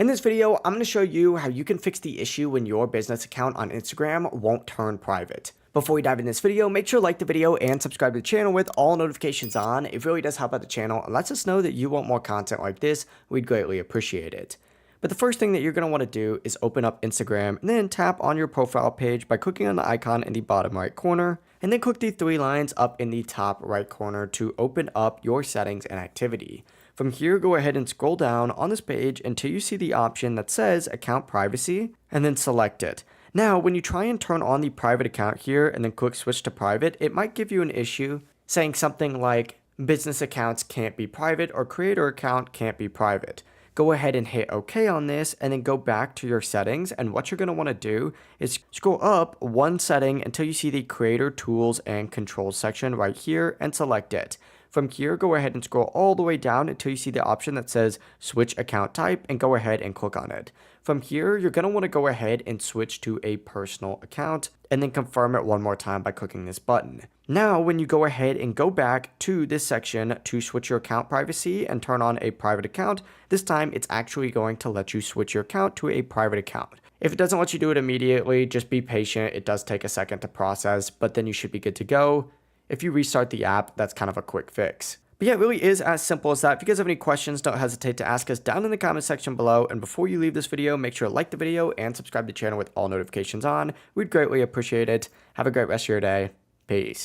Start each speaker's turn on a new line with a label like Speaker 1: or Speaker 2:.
Speaker 1: In this video, I'm going to show you how you can fix the issue when your business account on Instagram won't turn private. Before we dive in this video, make sure to like the video and subscribe to the channel with all notifications on. It really does help out the channel and lets us know that you want more content like this. We'd greatly appreciate it. But the first thing that you're going to want to do is open up Instagram and then tap on your profile page by clicking on the icon in the bottom right corner, and then click the three lines up in the top right corner to open up your settings and activity. From here, go ahead and scroll down on this page until you see the option that says account privacy, and then select it. Now, when you try and turn on the private account here and then click switch to private, it might give you an issue saying something like business accounts can't be private or creator account can't be private. Go ahead and hit OK on this and then go back to your settings, and what you're going to want to do is scroll up one setting until you see the creator tools and controls section right here and select it. From here, go ahead and scroll all the way down until you see the option that says switch account type and go ahead and click on it. From here, you're going to want to go ahead and switch to a personal account and then confirm it one more time by clicking this button. Now, when you go ahead and go back to this section to switch your account privacy and turn on a private account, this time it's actually going to let you switch your account to a private account. If it doesn't let you do it immediately, just be patient. It does take a second to process, but then you should be good to go. If you restart the app, that's kind of a quick fix. But yeah, it really is as simple as that. If you guys have any questions, don't hesitate to ask us down in the comment section below. And before you leave this video, make sure to like the video and subscribe to the channel with all notifications on. We'd greatly appreciate it. Have a great rest of your day. Peace.